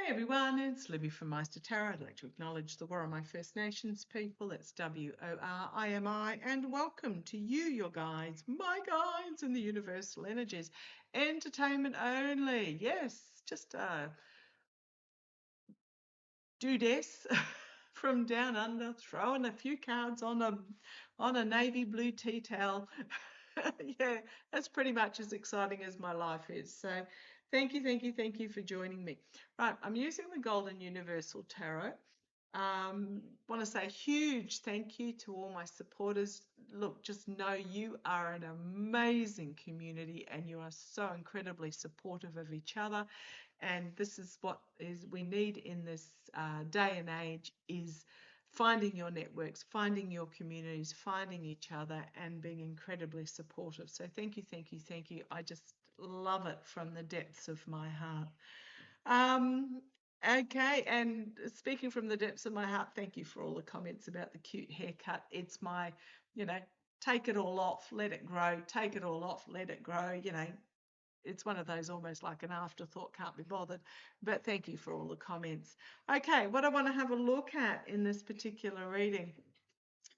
Everyone, it's Libby from maighstirtarot. I'd like to acknowledge the Worimi First Nations people. That's WORIMI, and welcome to you, your guides, my guides in the universal energies. Entertainment only. Yes, just do this from down under, throwing a few cards on a navy blue tea towel. Yeah, that's pretty much as exciting as my life is. So thank you for joining me. Right, I'm using the Golden Universal Tarot. Want to say a huge thank you to all my supporters. Look, just know you are an amazing community and you are so incredibly supportive of each other. And this is what we need in this day and age, is finding your networks, finding your communities, finding each other, and being incredibly supportive. So thank you. I just love it from the depths of my heart. Okay, and speaking from the depths of my heart, thank you for all the comments about the cute haircut. It's my, take it all off, let it grow, take it all off, let it grow, it's one of those almost like an afterthought, can't be bothered. But thank you for all the comments. Okay, what I want to have a look at in this particular reading,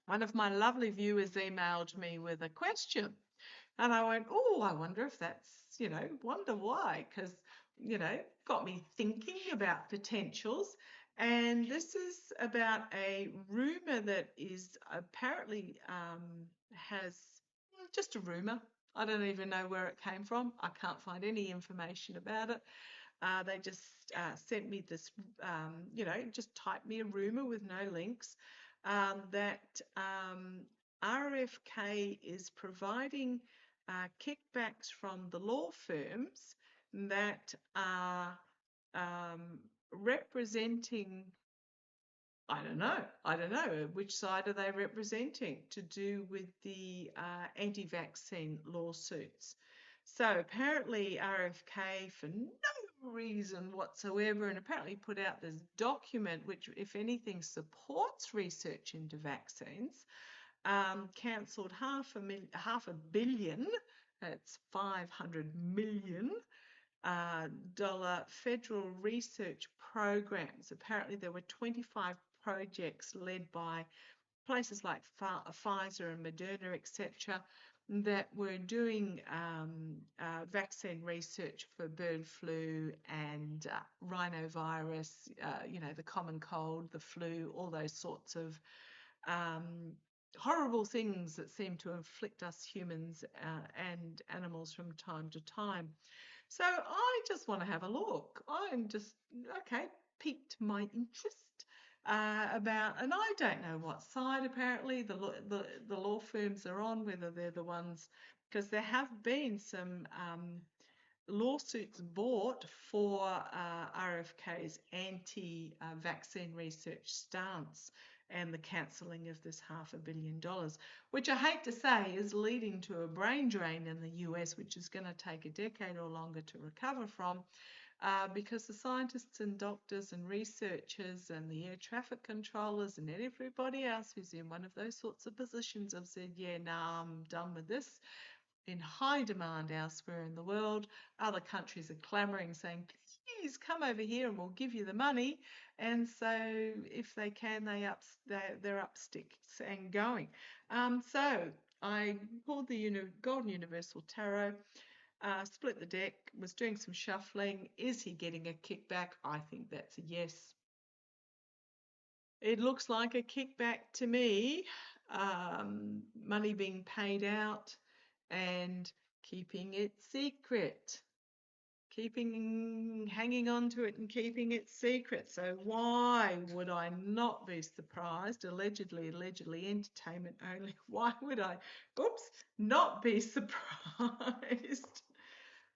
one of my lovely viewers emailed me with a question. And I went, oh, I wonder if that's, wonder why, because, got me thinking about potentials. And this is about a rumor that is apparently has just a rumor. I don't even know where it came from. I can't find any information about it. They just sent me this, just typed me a rumor with no links, that RFK is providing kickbacks from the law firms that are representing, I don't know, which side are they representing, to do with the anti-vaccine lawsuits. So apparently RFK, for no reason whatsoever, and apparently put out this document which, if anything, supports research into vaccines, cancelled half a billion, that's $500 million, dollar federal research programs. Apparently there were 25 projects led by places like Pfizer and Moderna, etc., that were doing vaccine research for bird flu and rhinovirus, the common cold, the flu, all those sorts of horrible things that seem to afflict us humans and animals from time to time. So I just want to have a look. I'm just, piqued my interest about, and I don't know what side apparently the law firms are on, whether they're the ones, because there have been some lawsuits brought for RFK's anti-vaccine research stance and the cancelling of this $500 million, which I hate to say is leading to a brain drain in the US, which is going to take a decade or longer to recover from, because the scientists and doctors and researchers and the air traffic controllers and everybody else who's in one of those sorts of positions have said, yeah, nah, I'm done with this. In high demand elsewhere in the world. Other countries are clamouring, saying, please come over here and we'll give you the money. And so if they can, they're up sticks and going. So I pulled the Golden Universal Tarot, split the deck, was doing some shuffling. Is he getting a kickback? I think that's a yes. It looks like a kickback to me. Money being paid out and keeping it secret, hanging on to it and keeping it secret. So why would I not be surprised? Allegedly entertainment only. Why would I, not be surprised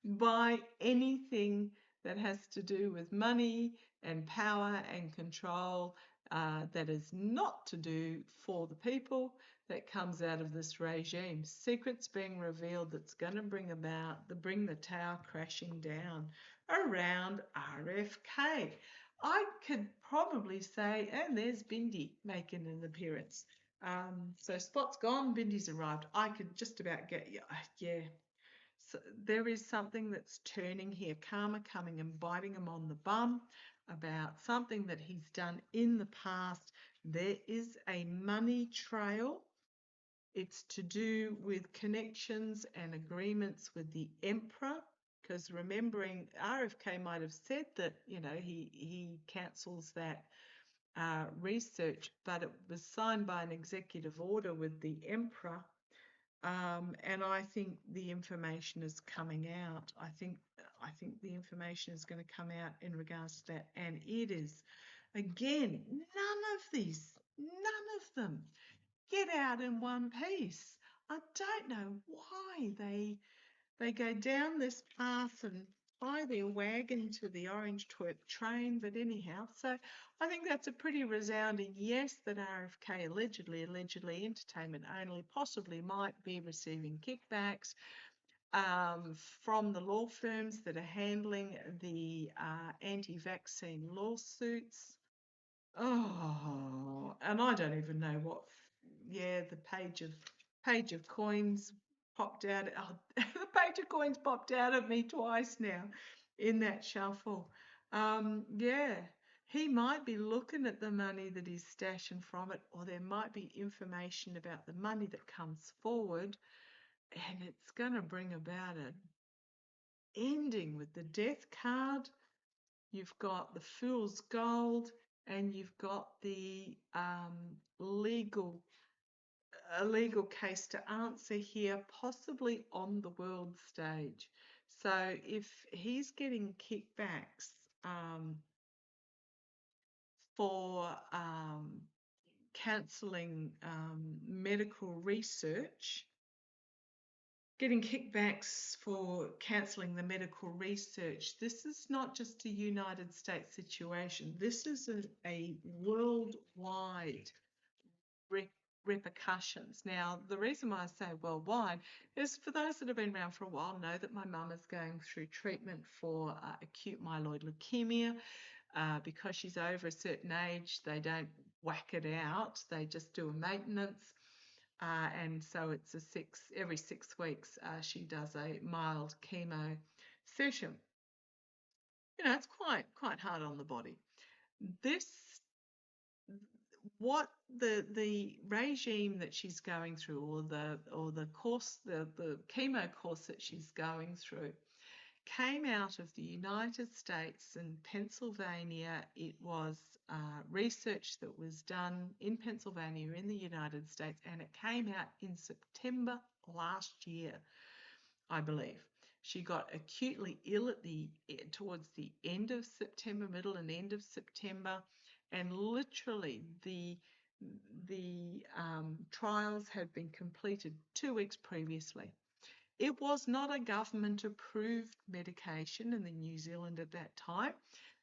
by anything that has to do with money and power and control, that is not to do for the people, that comes out of this regime? Secrets being revealed that's going to bring the tower crashing down around RFK. I could probably say, and there's Bindi making an appearance. So Spot's gone, Bindi's arrived. I could just about get, yeah. So there is something that's turning here, karma coming and biting them on the bum. about something that he's done in the past. There is a money trail. It's to do with connections and agreements with the emperor, because remembering RFK might have said that, he cancels that research, but it was signed by an executive order with the emperor. And I think the information is coming out. I think the information is going to come out in regards to that, and it is, again, none of them get out in one piece. I don't know why they go down this path and tie their wagon to the orange twerp train, but anyhow, so I think that's a pretty resounding yes that RFK allegedly, entertainment only, possibly might be receiving kickbacks from the law firms that are handling the anti-vaccine lawsuits. Oh, and I don't even know what. Yeah, the page of coins popped out. Oh, the page of coins popped out at me twice now in that shuffle. Yeah, he might be looking at the money that he's stashing from it, or there might be information about the money that comes forward, and it's going to bring about an ending with the death card. You've got the Fool's Gold, and you've got the a legal case to answer here, possibly on the world stage. So if he's getting kickbacks for cancelling medical research, getting kickbacks for cancelling the medical research, this is not just a United States situation. This is a worldwide repercussions. Now, the reason why I say worldwide is for those that have been around for a while know that my mum is going through treatment for acute myeloid leukemia. Because she's over a certain age, they don't whack it out. They just do a maintenance. And so it's every 6 weeks she does a mild chemo session. It's quite hard on the body. What the regime that she's going through, or the course, the chemo course that she's going through, came out of the United States and Pennsylvania. It was research that was done in Pennsylvania in the United States, and it came out in September last year, I believe. She got acutely ill towards the end of September, middle and end of September, and literally the trials had been completed 2 weeks previously. It was not a government-approved medication in New Zealand at that time,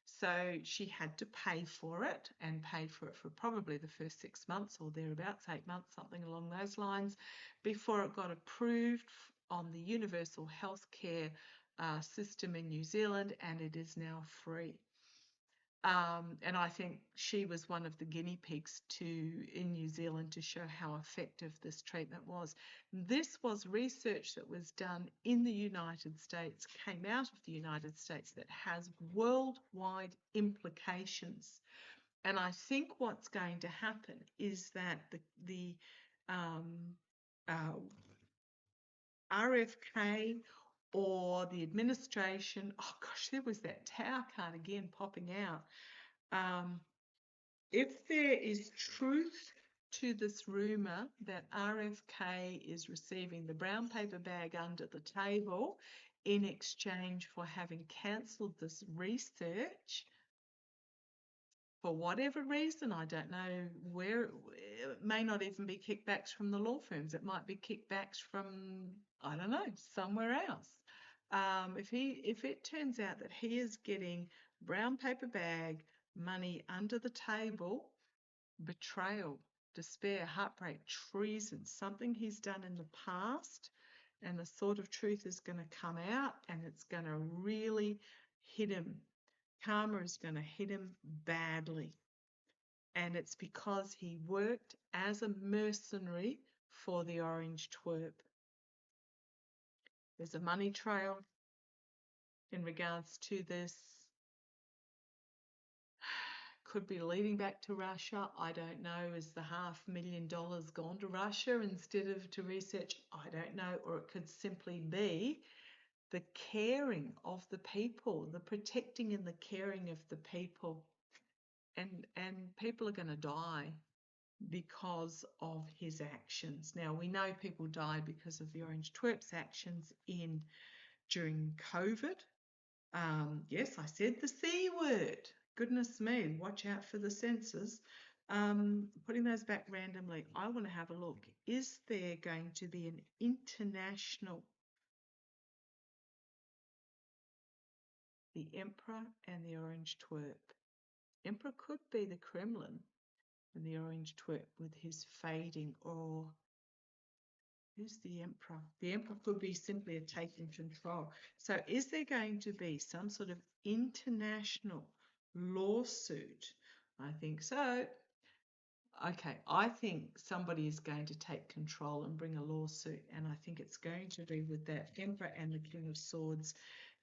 so she had to pay for it, and paid for it for probably the first 6 months or thereabouts, 8 months, something along those lines, before it got approved on the universal healthcare system in New Zealand, and it is now free. And I think she was one of the guinea pigs in New Zealand to show how effective this treatment was. This was research that was done in the United States, came out of the United States, that has worldwide implications. And I think what's going to happen is that the RFK or the administration, oh gosh, there was that tower card again popping out. If there is truth to this rumour that RFK is receiving the brown paper bag under the table in exchange for having cancelled this research, for whatever reason, I don't know where, it may not even be kickbacks from the law firms. It might be kickbacks from, I don't know, somewhere else. If it turns out that he is getting brown paper bag money under the table, betrayal, despair, heartbreak, treason, something he's done in the past, and the sort of truth is going to come out, and it's going to really hit him. Karma is going to hit him badly. And it's because he worked as a mercenary for the orange twerp. There's a money trail in regards to this. could be leading back to Russia. I don't know. Is the $500,000 gone to Russia instead of to research? I don't know. Or it could simply be the caring of the people, the protecting and the caring of the people. And people are going to die because of his actions. Now, we know people died because of the Orange Twerp's actions during COVID. Yes, I said the C word. Goodness me, watch out for the censors. Putting those back randomly, I want to have a look. Is there going to be an international, the Emperor and the Orange Twerp? Emperor could be the Kremlin and the Orange Twerp with his fading, or who's the Emperor? The Emperor could be simply a taking control. So is there going to be some sort of international lawsuit? I think so. Okay, I think somebody is going to take control and bring a lawsuit, and I think it's going to be with that Emperor and the King of Swords,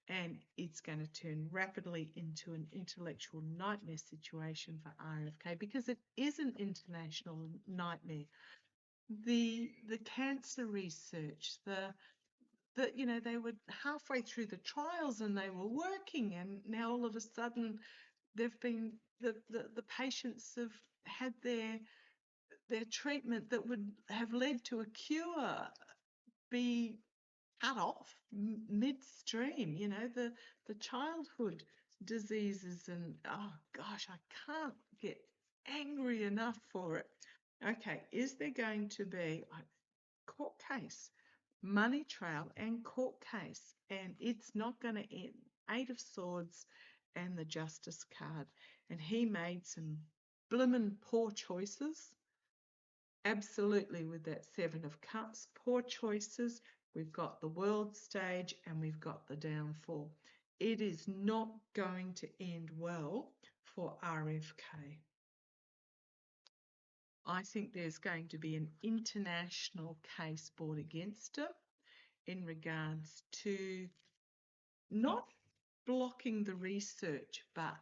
and it's going to turn rapidly into an intellectual nightmare situation for RFK, because it is an international nightmare. The cancer research, they were halfway through the trials and they were working, and now all of a sudden they've been the patients have had their treatment that would have led to a cure be cut off midstream. The childhood diseases, and oh gosh, I can't get angry enough for it. Okay, is there going to be a court case, money trail and court case, and it's not going to end? Eight of Swords and the Justice card, and he made some blimmin' poor choices. Absolutely, with that Seven of Cups, poor choices. We've got the world stage and we've got the downfall. It is not going to end well for RFK. I think there's going to be an international case brought against him in regards to not blocking the research, but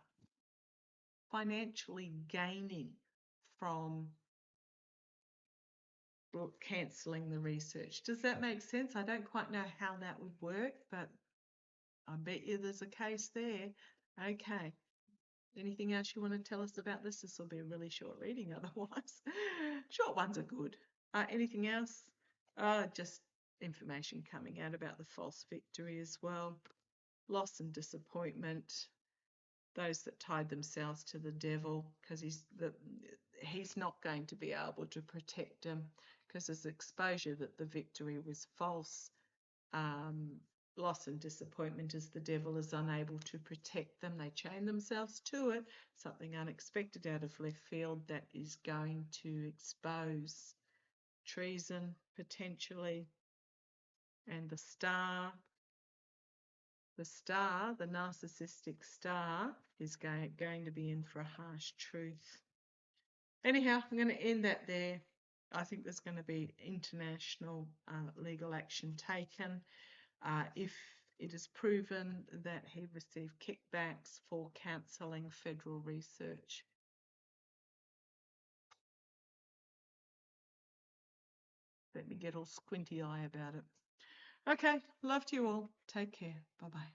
financially gaining from cancelling the research. Does that make sense? I don't quite know how that would work, but I bet you there's a case there. Okay. Anything else you want to tell us about this? This will be a really short reading otherwise. Short ones are good. Anything else? Just information coming out about the false victory as well. Loss and disappointment. Those that tied themselves to the devil, because he's not going to be able to protect them, because there's exposure that the victory was false. Loss and disappointment as the devil is unable to protect them. They chain themselves to it. Something unexpected out of left field that is going to expose treason potentially. And the star, the narcissistic star, is going to be in for a harsh truth. Anyhow, I'm going to end that there. I think there's going to be international legal action taken if it is proven that he received kickbacks for cancelling federal research. Let me get all squinty eye about it. Okay, love to you all. Take care. Bye-bye.